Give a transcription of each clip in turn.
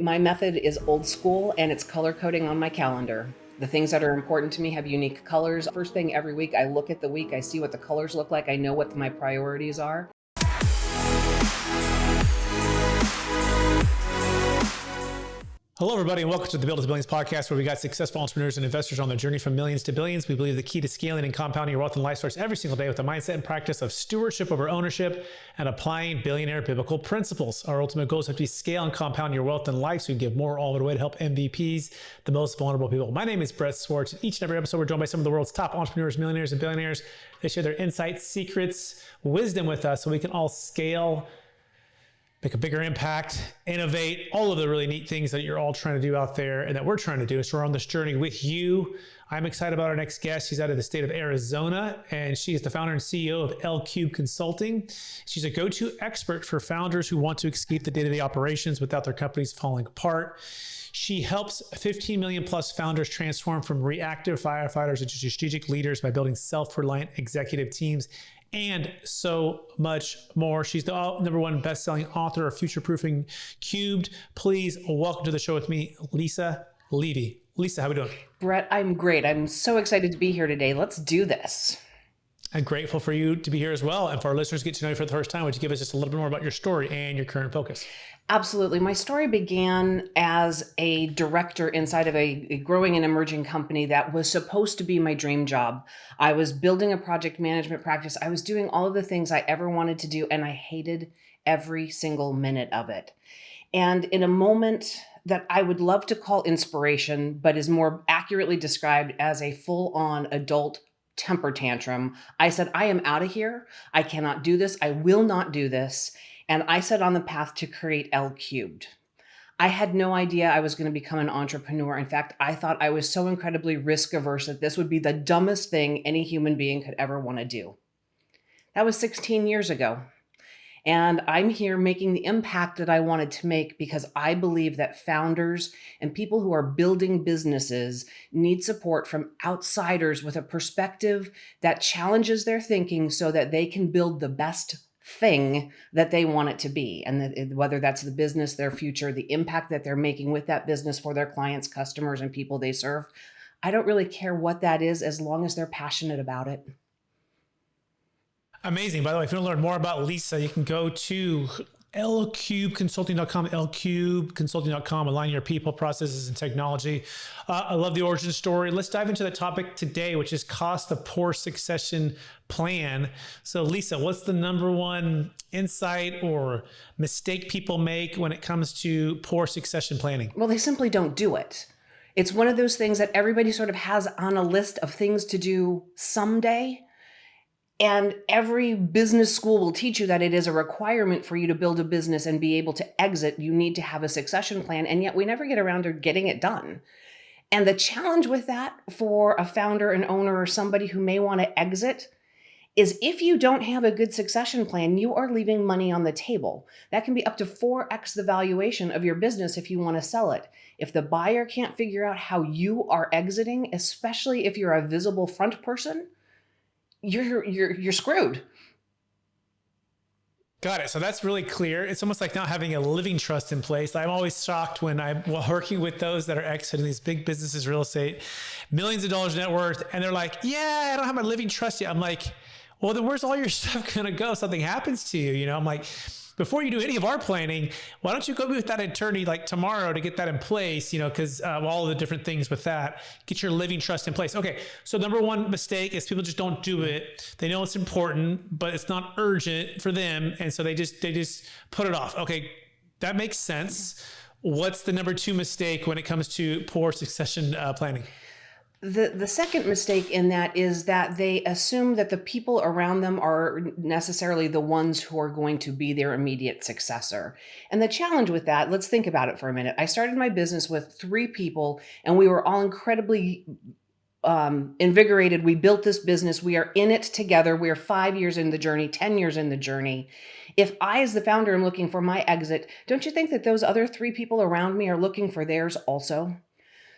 My method is old school and it's color coding on my calendar. The things that are important to me have unique colors. First thing every week, I look at the week, I see what the colors look like, I know what my priorities are. Hello, everybody, and welcome to the Build to Billions podcast, where we got successful entrepreneurs and investors on their journey from millions to billions. We believe the key to scaling and compounding your wealth and life starts every single day with the mindset and practice of stewardship over ownership and applying billionaire biblical principles. Our ultimate goal is to scale and compound your wealth and life so you can give more all of it away to help MVPs, the most vulnerable people. My name is Brett Swartz. Each and every episode, we're joined by some of the world's top entrepreneurs, millionaires, and billionaires. They share their insights, secrets, wisdom with us so we can all scale, make a bigger impact, innovate, all of the really neat things that you're all trying to do out there and that we're trying to do. So we're on this journey with you. I'm excited about our next guest. She's out of the state of Arizona, and she is the founder and CEO of L-Cube Consulting. She's a go-to expert for founders who want to escape the day-to-day operations without their companies falling apart. She helps 15 million plus founders transform from reactive firefighters into strategic leaders by building self-reliant executive teams and so much more. She's the #1 best-selling author of Future Proofing Cubed. Please welcome to the show with me, Lisa Levy. Lisa, how are we doing? Brett, I'm great. I'm so excited to be here today. Let's do this. I'm grateful for you to be here as well. And for our listeners to get to know you for the first time, would you give us just a little bit more about your story and your current focus? Absolutely. My story began as a director inside of a growing and emerging company that was supposed to be my dream job. I was building a project management practice. I was doing all of the things I ever wanted to do, and I hated every single minute of it. And in a moment that I would love to call inspiration, but is more accurately described as a full-on adult temper tantrum, I said, I am out of here. I cannot do this. I will not do this. And I set on the path to create L-Cubed. I had no idea I was going to become an entrepreneur. In fact, I thought I was so incredibly risk averse that this would be the dumbest thing any human being could ever want to do. That was 16 years ago. And I'm here making the impact that I wanted to make because I believe that founders and people who are building businesses need support from outsiders with a perspective that challenges their thinking so that they can build the best thing that they want it to be. And that whether that's the business, their future, the impact that they're making with that business for their clients, customers, and people they serve, I don't really care what that is as long as they're passionate about it. Amazing. By the way, if you want to learn more about Lisa, you can go to lcubeconsulting.com, lcubeconsulting.com, align your people, processes, and technology. I love the origin story. Let's dive into the topic today, which is cost of poor succession plan. So Lisa, what's the #1 insight or mistake people make when it comes to poor succession planning? Well, they simply don't do it. It's one of those things that everybody sort of has on a list of things to do someday. And every business school will teach you that it is a requirement for you to build a business and be able to exit. You need to have a succession plan. And yet we never get around to getting it done. And the challenge with that for a founder, an owner, or somebody who may want to exit is if you don't have a good succession plan, you are leaving money on the table. That can be up to 4x the valuation of your business if you want to sell it. If the buyer can't figure out how you are exiting, especially if you're a visible front person, you're screwed. Got it. So that's really clear. It's almost like not having a living trust in place. I'm always shocked when I'm working with those that are exiting these big businesses, real estate, millions of dollars net worth, and they're like, yeah, I don't have my living trust yet. I'm like, well, then where's all your stuff going to go? Something happens to you. You know, I'm like, before you do any of our planning, why don't you go with that attorney like tomorrow to get that in place, you know, because all the different things with that, get your living trust in place. Okay, so #1 mistake is people just don't do it. They know it's important, but it's not urgent for them. And so they just put it off. Okay, that makes sense. What's the #2 mistake when it comes to poor succession planning? The second mistake in that is that they assume that the people around them are necessarily the ones who are going to be their immediate successor. And the challenge with that, let's think about it for a minute. I started my business with 3 people, and we were all incredibly invigorated. We built this business. We are in it together. We are 5 years in the journey, 10 years in the journey. If I, as the founder, am looking for my exit, don't you think that those other 3 people around me are looking for theirs also?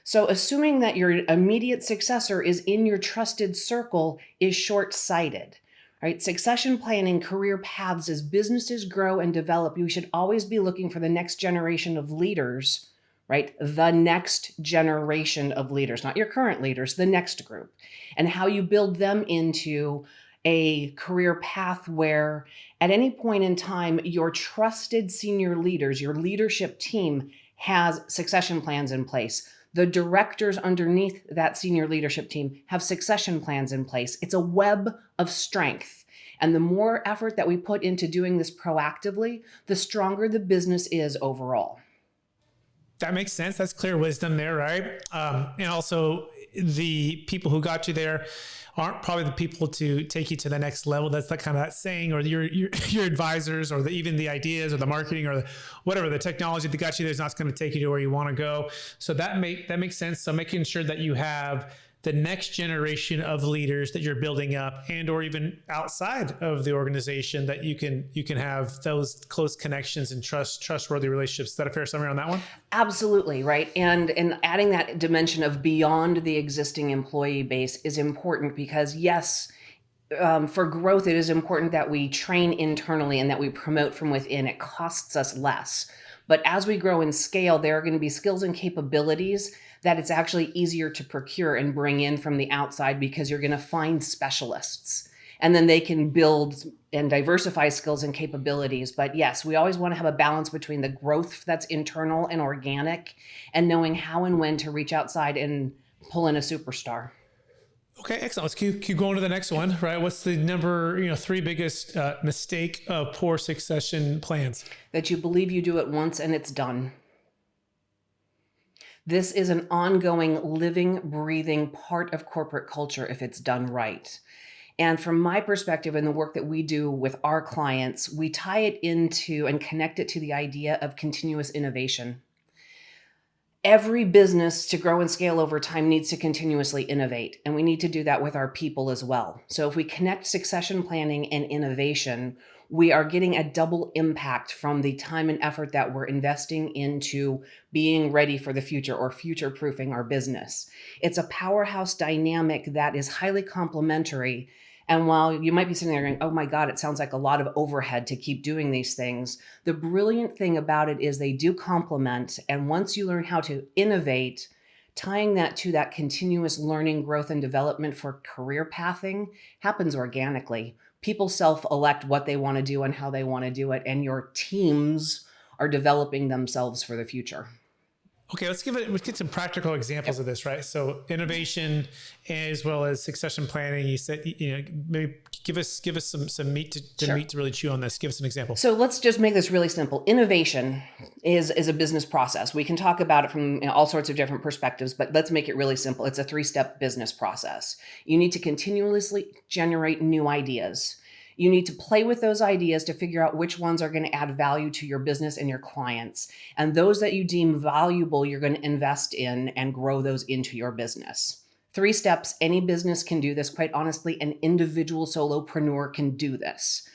So assuming that your immediate successor is in your trusted circle is short-sighted, right? Succession planning, career paths, as businesses grow and develop, you should always be looking for the next generation of leaders right? The next generation of leaders, not your current leaders, the next group, and how you build them into a career path where at any point in time, your trusted senior leaders, your leadership team has succession plans in place. The directors underneath that senior leadership team have succession plans in place. It's a web of strength. And the more effort that we put into doing this proactively, the stronger the business is overall. That makes sense. That's clear wisdom there, right? And also, the people who got you there aren't probably the people to take you to the next level. That's the kind of that saying, or your advisors, or even the ideas, or the marketing, or whatever the technology that got you there is not going to take you to where you want to go. So that makes sense. So making sure that you have the next generation of leaders that you're building up, and or even outside of the organization, that you can have those close connections and trustworthy relationships. Is that a fair summary on that one? Absolutely, right. And adding that dimension of beyond the existing employee base is important because yes, for growth, it is important that we train internally and that we promote from within. It costs us less. But as we grow and scale, there are going to be skills and capabilities that it's actually easier to procure and bring in from the outside because you're going to find specialists. And then they can build and diversify skills and capabilities. But yes, we always want to have a balance between the growth that's internal and organic and knowing how and when to reach outside and pull in a superstar. Okay, excellent. Let's keep going to the next one, right? What's the number 3 biggest mistake of poor succession plans? That you believe you do it once and it's done. This is an ongoing, living, breathing part of corporate culture if it's done right. And from my perspective and the work that we do with our clients, we tie it into and connect it to the idea of continuous innovation. Every business to grow and scale over time needs to continuously innovate, and we need to do that with our people as well. So if we connect succession planning and innovation, we are getting a double impact from the time and effort that we're investing into being ready for the future or future proofing our business. It's a powerhouse dynamic that is highly complementary. And while you might be sitting there going, oh my God, it sounds like a lot of overhead to keep doing these things, the brilliant thing about it is they do complement. And once you learn how to innovate, tying that to that continuous learning, growth, and development for career pathing happens organically. People self-elect what they want to do and how they want to do it, and your teams are developing themselves for the future. Okay, let's get some practical examples of this, right? So innovation as well as succession planning. You said, maybe give us some meat to Sure. meat to really chew on this. Give us an example. So let's just make this really simple. Innovation is a business process. We can talk about it from all sorts of different perspectives, but let's make it really simple. It's a 3-step business process. You need to continuously generate new ideas. You need to play with those ideas to figure out which ones are going to add value to your business and your clients. And those that you deem valuable, you're going to invest in and grow those into your business. 3 steps. Any business can do this. Quite honestly, an individual solopreneur can do this.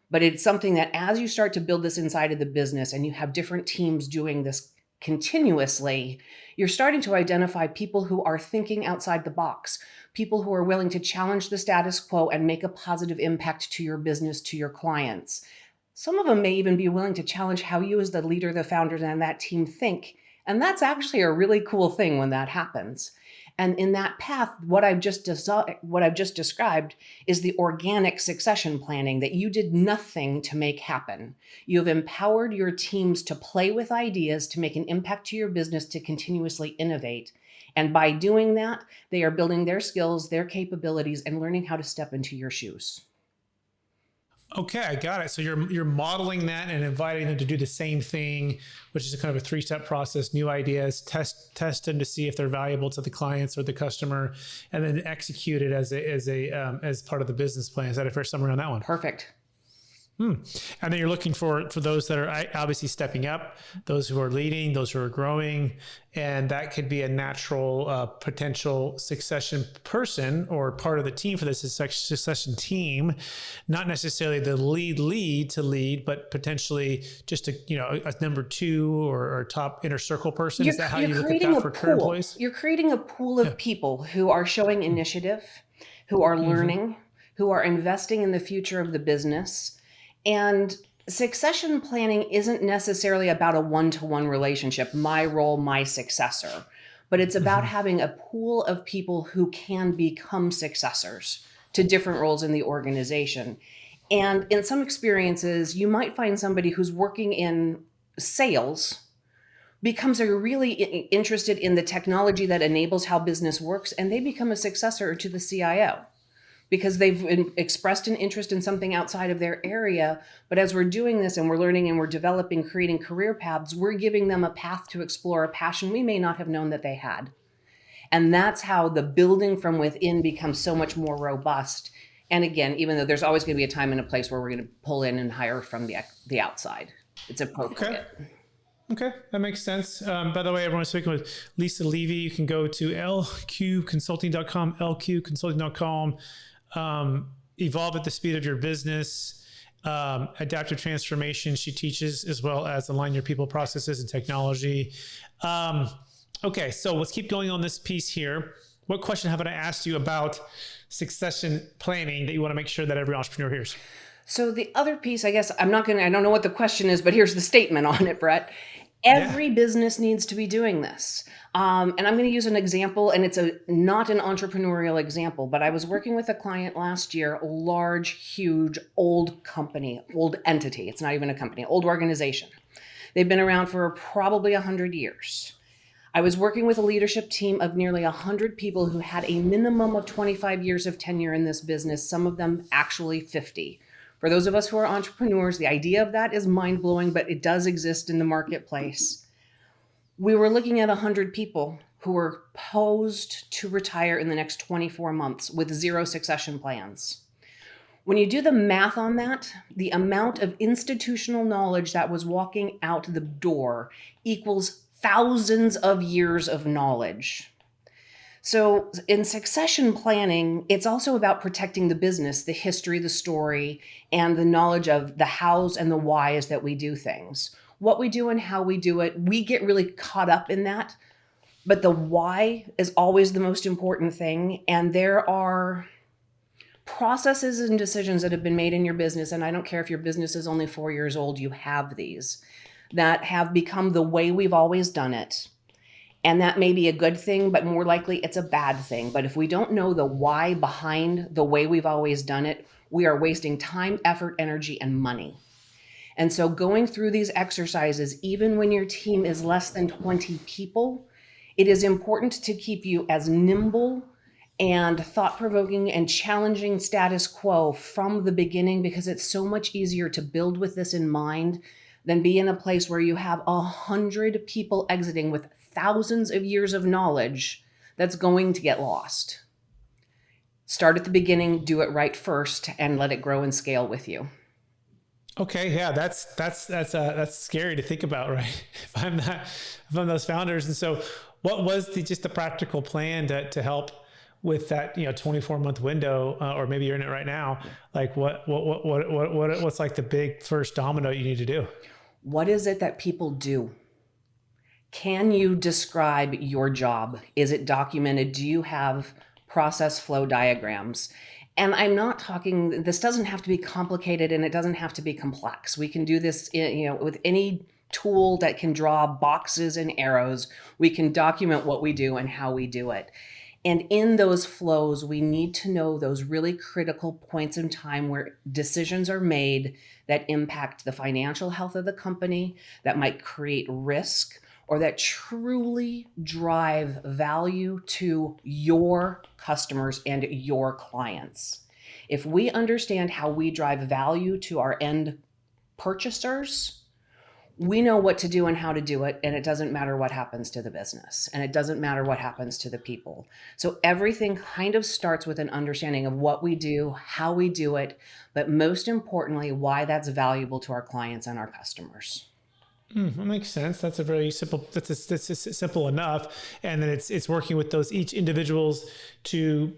But it's something that as you start to build this inside of the business and you have different teams doing this continuously, you're starting to identify people who are thinking outside the box, people who are willing to challenge the status quo and make a positive impact to your business, to your clients. Some of them may even be willing to challenge how you as the leader, the founder, and that team think. And that's actually a really cool thing when that happens. And in that path, what I've just described is the organic succession planning that you did nothing to make happen. You have empowered your teams to play with ideas, to make an impact to your business, to continuously innovate. And by doing that, they are building their skills, their capabilities, and learning how to step into your shoes. Okay, I got it. So you're modeling that and inviting them to do the same thing, which is a kind of a 3-step process: new ideas, test them to see if they're valuable to the clients or the customer, and then execute it as part of the business plan. Is that a fair summary on that one? Perfect. And then you're looking for those that are obviously stepping up, those who are leading, those who are growing, and that could be a natural potential succession person or part of the team for this succession team, not necessarily the lead to lead, but potentially just a number 2 or top inner circle person. Is that how you look at that for current employees? You're creating a pool of people who are showing initiative, who are learning, who are investing in the future of the business. And Succession planning isn't necessarily about a one-to-one relationship, my role, my successor, but it's about Mhm. having a pool of people who can become successors to different roles in the organization. And in some experiences, you might find somebody who's working in sales becomes a really interested in the technology that enables how business works, and they become a successor to the CIO because they've expressed an interest in something outside of their area. But as we're doing this and we're learning and we're developing, creating career paths, we're giving them a path to explore a passion we may not have known that they had. And that's how the building from within becomes so much more robust. And again, even though there's always going to be a time and a place where we're going to pull in and hire from the outside, it's Okay. appropriate. Okay, that makes sense. By the way, everyone's speaking with Lisa Levy. You can go to lqconsulting.com, lqconsulting.com. Evolve at the speed of your business. Adaptive transformation she teaches, as well as align your people, processes, and technology. Okay, so let's keep going on this piece here. What question haven't I asked you about succession planning that you want to make sure that every entrepreneur hears? So the other piece, I guess I don't know what the question is, but here's the statement on it, Brett. Yeah. Every business needs to be doing this. And I'm going to use an example, and it's not an entrepreneurial example, but I was working with a client last year, a large, huge, old company, old entity. It's not even a company, old organization. They've been around for probably 100 years. I was working with a leadership team of nearly 100 people who had a minimum of 25 years of tenure in this business, some of them actually 50. For those of us who are entrepreneurs, the idea of that is mind blowing, but it does exist in the marketplace. We were looking at 100 people who were posed to retire in the next 24 months with zero succession plans. When you do the math on that, the amount of institutional knowledge that was walking out the door equals thousands of years of knowledge. So, in succession planning, it's also about protecting the business, the history, the story, and the knowledge of the hows and the whys that we do things. What we do and how we do it, we get really caught up in that, but the why is always the most important thing. And there are processes and decisions that have been made in your business, and I don't care if your business is only 4 years old, you have these that have become the way we've always done it. And that may be a good thing, but more likely it's a bad thing. But if we don't know the why behind the way we've always done it, we are wasting time, effort, energy, and money. And so going through these exercises, even when your team is less than 20 people, it is important to keep you as nimble and thought-provoking and challenging status quo from the beginning, because it's so much easier to build with this in mind than be in a place where you have 100 people exiting with thousands of years of knowledge that's going to get lost. Start at the beginning, do it right first, and let it grow and scale with you. Okay, yeah, that's scary to think about, right? If I'm those founders, and so what was just the practical plan to help with that 24-month window, or maybe you're in it right now? Like what's like the big first domino you need to do? What is it that people do? Can you describe your job? Is it documented? Do you have process flow diagrams? And I'm not talking, this doesn't have to be complicated and it doesn't have to be complex. We can do this with any tool that can draw boxes and arrows. We can document what we do and how we do it. And in those flows, we need to know those really critical points in time where decisions are made that impact the financial health of the company, that might create risk, or that truly drive value to your customers and your clients. If we understand how we drive value to our end purchasers, we know what to do and how to do it, and it doesn't matter what happens to the business, and it doesn't matter what happens to the people. So everything kind of starts with an understanding of what we do, how we do it, but most importantly, why that's valuable to our clients and our customers. That makes sense. That's a very simple. That's simple enough, and then it's working with those each individuals to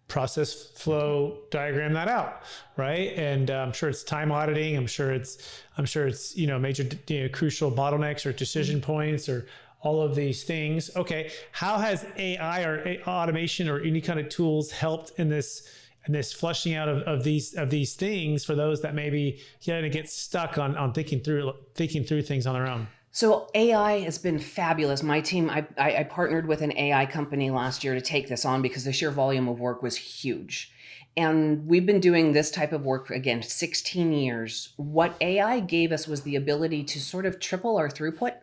process flow diagram that out, right? And I'm sure it's time auditing. I'm sure it's major crucial bottlenecks or decision points or all of these things. Okay, how has AI or automation or any kind of tools helped in this and this flushing out of these things for those that maybe get stuck on thinking through things on their own. So AI has been fabulous. My team, I partnered with an AI company last year to take this on because the sheer volume of work was huge. And we've been doing this type of work, again, 16 years. What AI gave us was the ability to sort of triple our throughput.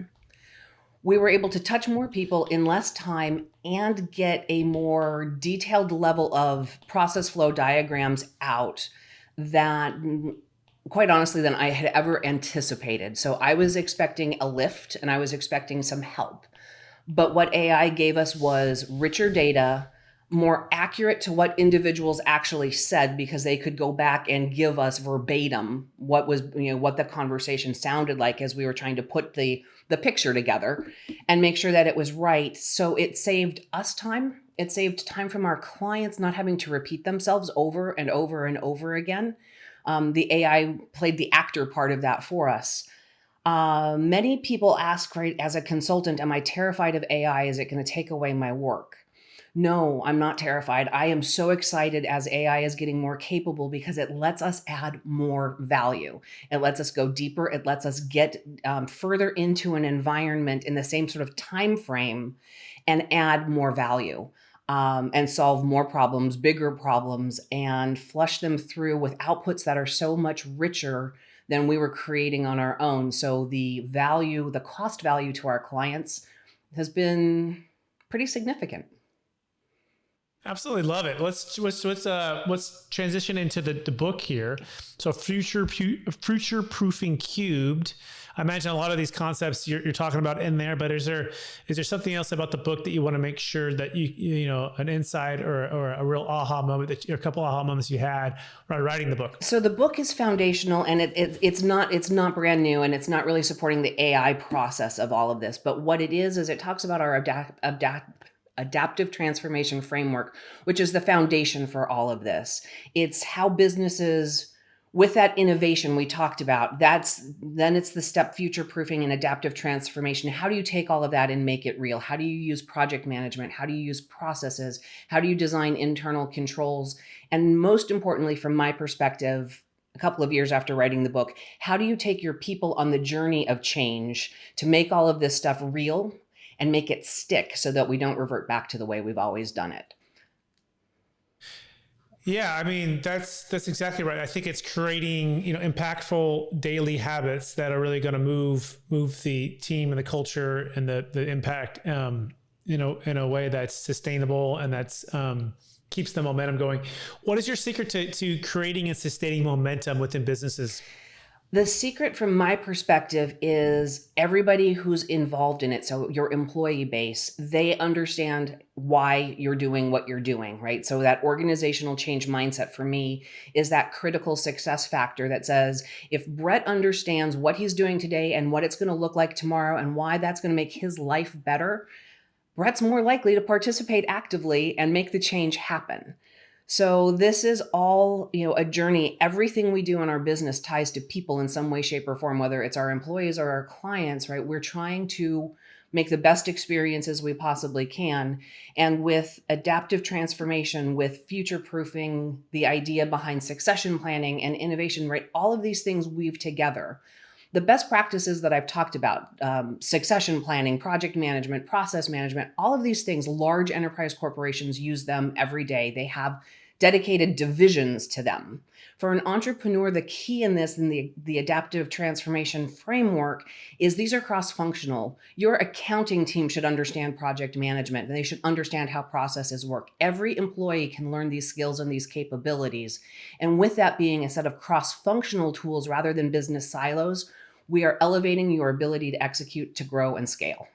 We were able to touch more people in less time and get a more detailed level of process flow diagrams out that, quite honestly, than I had ever anticipated. So I was expecting a lift and I was expecting some help. But what AI gave us was richer data, more accurate to what individuals actually said, because they could go back and give us verbatim what was, what the conversation sounded like as we were trying to put the picture together and make sure that it was right. So it saved us time. It saved time from our clients not having to repeat themselves over and over and over again. The AI played the actor part of that for us. Many people ask, right, as a consultant, am I terrified of AI? Is it going to take away my work? No, I'm not terrified. I am so excited as AI is getting more capable because it lets us add more value. It lets us go deeper. It lets us get further into an environment in the same sort of time frame and add more value. And solve more problems, bigger problems, and flush them through with outputs that are so much richer than we were creating on our own. So the cost value to our clients has been pretty significant. Absolutely love it. Let's transition into the book here. So future proofing cubed. I imagine a lot of these concepts you're talking about in there, but is there something else about the book that you want to make sure that you know, an insight or a real aha moment or a couple aha moments you had while writing the book? So the book is foundational, and it's not brand new, and it's not really supporting the AI process of all of this. But what it is it talks about our adaptive transformation framework, which is the foundation for all of this. It's how businesses, with that innovation we talked about, then it's the step future proofing and adaptive transformation. How do you take all of that and make it real? How do you use project management? How do you use processes? How do you design internal controls? And most importantly, from my perspective, a couple of years after writing the book, how do you take your people on the journey of change to make all of this stuff real and make it stick so that we don't revert back to the way we've always done it? Yeah, I mean, that's exactly right. I think it's creating, impactful daily habits that are really going to move the team and the culture and the impact, in a way that's sustainable and that's keeps the momentum going. What is your secret to creating and sustaining momentum within businesses? The secret from my perspective is everybody who's involved in it. So your employee base, they understand why you're doing what you're doing, right? So that organizational change mindset for me is that critical success factor that says, if Brett understands what he's doing today and what it's going to look like tomorrow and why that's going to make his life better, Brett's more likely to participate actively and make the change happen. So this is all, a journey. Everything we do in our business ties to people in some way, shape, or form, whether it's our employees or our clients, right? We're trying to make the best experiences we possibly can. And with adaptive transformation, with future proofing, the idea behind succession planning and innovation, right? All of these things weave together. The best practices that I've talked about, succession planning, project management, process management, all of these things, large enterprise corporations use them every day. They have dedicated divisions to them. For an entrepreneur, the key in this, in the adaptive transformation framework, is these are cross-functional. Your accounting team should understand project management, and they should understand how processes work. Every employee can learn these skills and these capabilities. And with that being a set of cross-functional tools rather than business silos, we are elevating your ability to execute, to grow, and scale.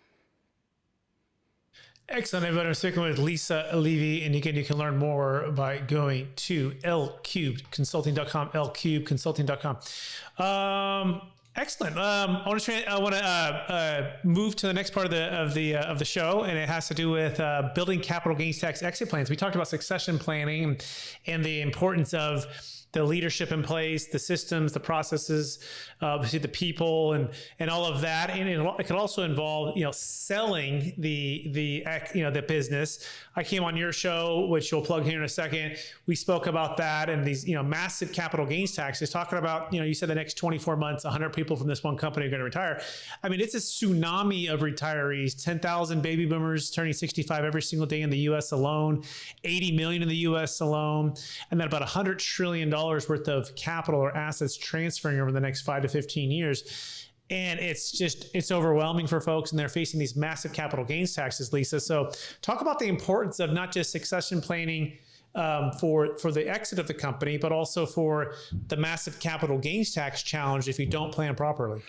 Excellent, everyone. I'm speaking with Lisa Levy, and again, you can learn more by going to lcubeconsulting.com, lcubeconsulting.com. Excellent. I want to move to the next part of the show, and it has to do with building capital gains tax exit plans. We talked about succession planning and the importance of the leadership in place, the systems, the processes, obviously the people, and all of that. And it could also involve, selling the business. I came on your show, which you'll plug here in a second. We spoke about that and these, massive capital gains taxes, talking about, you said the next 24 months, 100 people from this one company are going to retire. I mean, it's a tsunami of retirees, 10,000 baby boomers turning 65 every single day in the US alone, 80 million in the US alone, and then about $100 trillion worth of capital or assets transferring over the next 5 to 15 years. And it's overwhelming for folks, and they're facing these massive capital gains taxes, Lisa. So talk about the importance of not just succession planning for the exit of the company, but also for the massive capital gains tax challenge if you don't plan properly.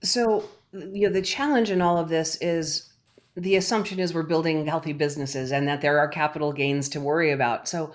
So, the challenge in all of this is the assumption is we're building healthy businesses and that there are capital gains to worry about. So,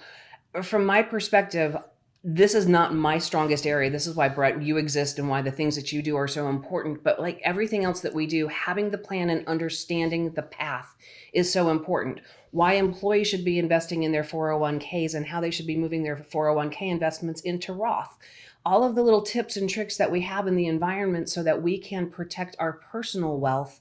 from my perspective, this is not my strongest area. This is why, Brett, you exist and why the things that you do are so important. But like everything else that we do, having the plan and understanding the path is so important. Why employees should be investing in their 401ks and how they should be moving their 401k investments into Roth. All of the little tips and tricks that we have in the environment so that we can protect our personal wealth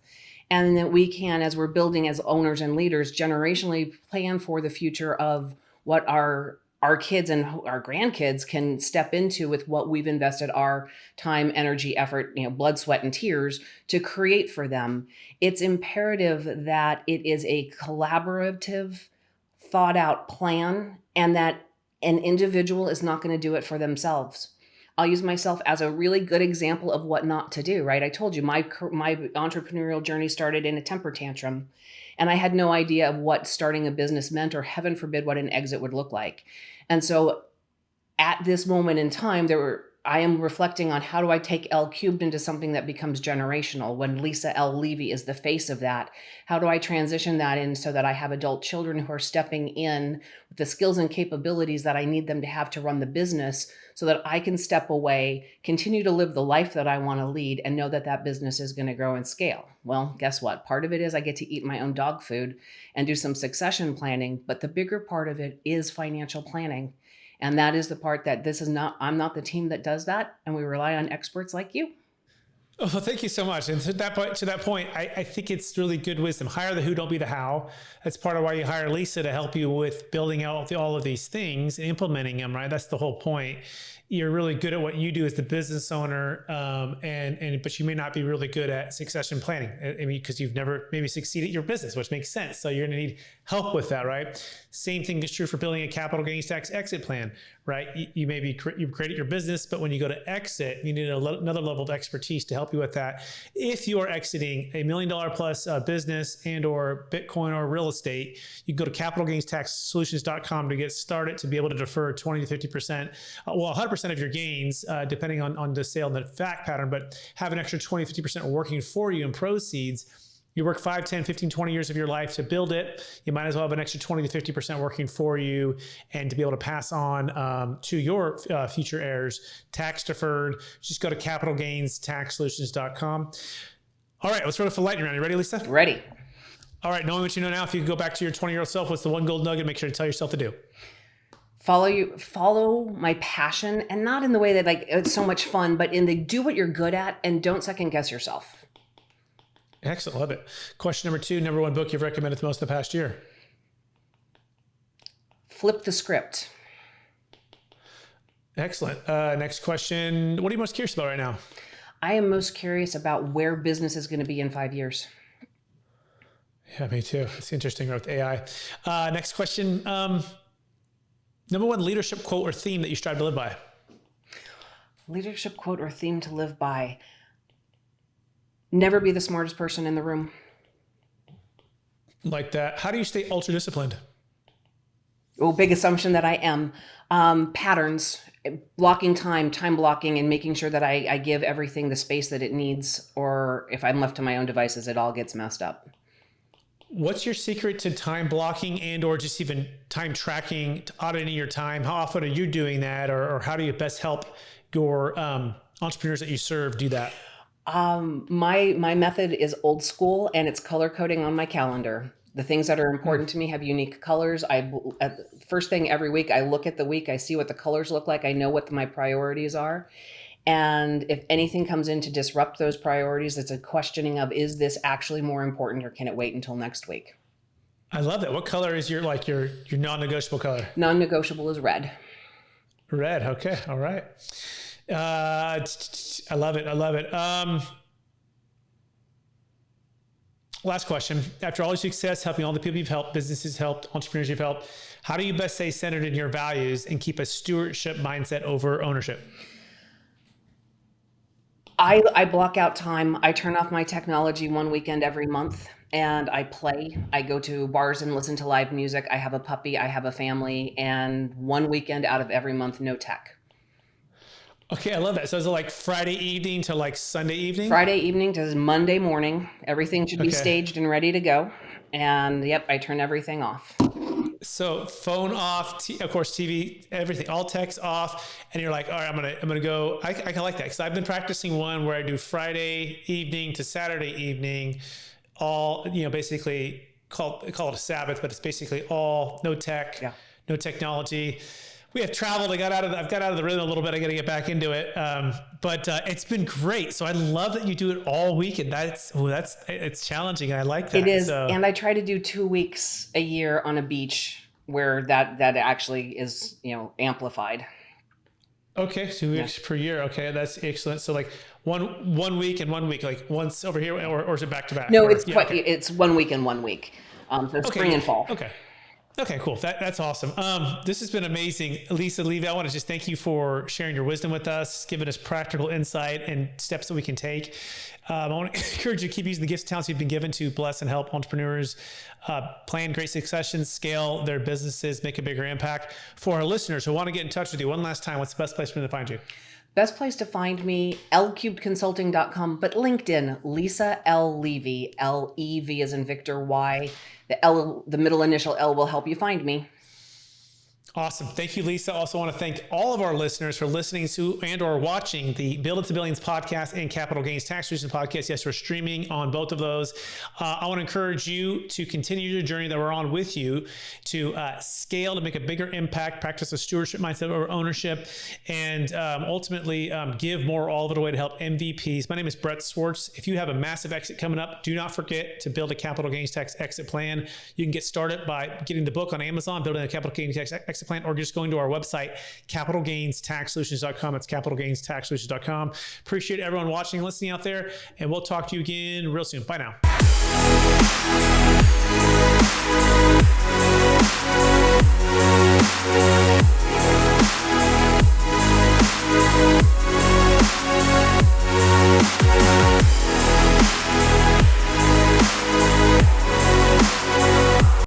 and that we can, as we're building as owners and leaders, generationally plan for the future of what our kids and our grandkids can step into with what we've invested our time, energy, effort, blood, sweat, and tears to create for them. It's imperative that it is a collaborative, thought out plan and that an individual is not going to do it for themselves. I'll use myself as a really good example of what not to do, right? I told you my entrepreneurial journey started in a temper tantrum, and I had no idea of what starting a business meant, or heaven forbid, what an exit would look like. And so at this moment in time, I am reflecting on how do I take L cubed into something that becomes generational when Lisa L. Levy is the face of that. How do I transition that in so that I have adult children who are stepping in with the skills and capabilities that I need them to have to run the business so that I can step away, continue to live the life that I want to lead, and know that that business is going to grow and scale? Well, guess what? Part of it is I get to eat my own dog food and do some succession planning, but the bigger part of it is financial planning. And that is the part that I'm not the team that does that. And we rely on experts like you. Oh, well, thank you so much. And to that point, I think it's really good wisdom. Hire the who, don't be the how. That's part of why you hire Lisa to help you with building out all of these things and implementing them, right? That's the whole point. You're really good at what you do as the business owner, but you may not be really good at succession planning. I mean, because you've never maybe succeeded at your business, which makes sense. So you're going to need help with that, right? Same thing is true for building a capital gains tax exit plan, right? You created your business, but when you go to exit, you need another level of expertise to help you with that. If you are exiting $1 million plus business and or Bitcoin or real estate, you can go to capitalgainstaxsolutions.com to get started to be able to defer 20 to 50%, 100% of your gains, depending on the sale and the fact pattern, but have an extra 20, 50% working for you in proceeds. You work 5, 10, 15, 20 years of your life to build it. You might as well have an extra 20 to 50% working for you and to be able to pass on to your future heirs, tax deferred. Just go to capitalgainstaxsolutions.com. All right, let's run it for lightning round. You ready, Lisa? Ready. All right, knowing what you know now, if you could go back to your 20-year-old self, what's the one gold nugget make sure to tell yourself to do? Follow my passion, and not in the way that like it's so much fun, but in the do what you're good at and don't second guess yourself. Excellent. Love it. Question number 2, number 1 book you've recommended the most in the past year? Flip the Script. Excellent. Next question. What are you most curious about right now? I am most curious about where business is going to be in 5 years. Yeah, me too. It's interesting with AI. Next question. Number 1 leadership quote or theme that you strive to live by? Leadership quote or theme to live by. Never be the smartest person in the room. Like that. How do you stay ultra disciplined? Oh, big assumption that I am. Patterns, blocking time blocking, and making sure that I give everything the space that it needs, or if I'm left to my own devices, it all gets messed up. What's your secret to time blocking and or just even time tracking, auditing your time? How often are you doing that, or how do you best help your entrepreneurs that you serve do that? My method is old school, and it's color coding on my calendar. The things that are important to me have unique colors. First thing every week, I look at the week, I see what the colors look like, I know what my priorities are. And if anything comes in to disrupt those priorities, it's a questioning of, is this actually more important, or can it wait until next week? I love that. What color is your non-negotiable color? Non-negotiable is red. Red. Okay. All right. I love it. I love it. Last question. After all your success, helping all the people you've helped, businesses helped, entrepreneurs you've helped, how do you best stay centered in your values and keep a stewardship mindset over ownership? I block out time. I turn off my technology one weekend every month and I play. I go to bars and listen to live music. I have a puppy. I have a family. And one weekend out of every month, no tech. Okay, I love that. So is it like Friday evening to like Sunday evening? Friday evening to Monday morning. Everything should be Okay. staged and ready to go. And yep, I turn everything off. So phone off, of course, TV, everything, all text off, and you're like, all right, I'm gonna go. I can like that because I've been practicing one where I do Friday evening to Saturday evening, all basically call it a Sabbath, but it's basically all no tech, no technology. We have traveled. I've got out of the rhythm a little bit. I got to get back into it. But it's been great. So I love that you do it all week, and it's challenging. I like that. It is, and I try to do 2 weeks a year on a beach where that actually is amplified. Okay, 2 weeks per year. Okay, that's excellent. So like one week and 1 week, like once over here, or is it back to back? No, it's 1 week and 1 week. So spring and fall. Okay, cool. That's awesome. This has been amazing. Lisa, Levy, I want to just thank you for sharing your wisdom with us, giving us practical insight and steps that we can take. I want to encourage you to keep using the gifts and talents you've been given to bless and help entrepreneurs plan great succession, scale their businesses, make a bigger impact. For our listeners who want to get in touch with you, one last time, what's the best place for them to find you? Best place to find me, lcubedconsulting.com, but LinkedIn, Lisa L. Levy, L-E-V as in Victor, Y. The middle initial L will help you find me. Awesome. Thank you, Lisa. Also want to thank all of our listeners for listening to and or watching the Build It to Billions podcast and Capital Gains Tax Solutions podcast. Yes, we're streaming on both of those. I want to encourage you to continue your journey that we're on with you to scale, to make a bigger impact, practice a stewardship mindset over ownership, and ultimately give more all of it away to help MVPs. My name is Brett Swartz. If you have a massive exit coming up, do not forget to build a capital gains tax exit plan. You can get started by getting the book on Amazon, Building a Capital Gains Tax Exit Plan, or just going to our website, capitalgainstaxsolutions.com. It's capitalgainstaxsolutions.com. Appreciate everyone watching and listening out there, and we'll talk to you again real soon. Bye now.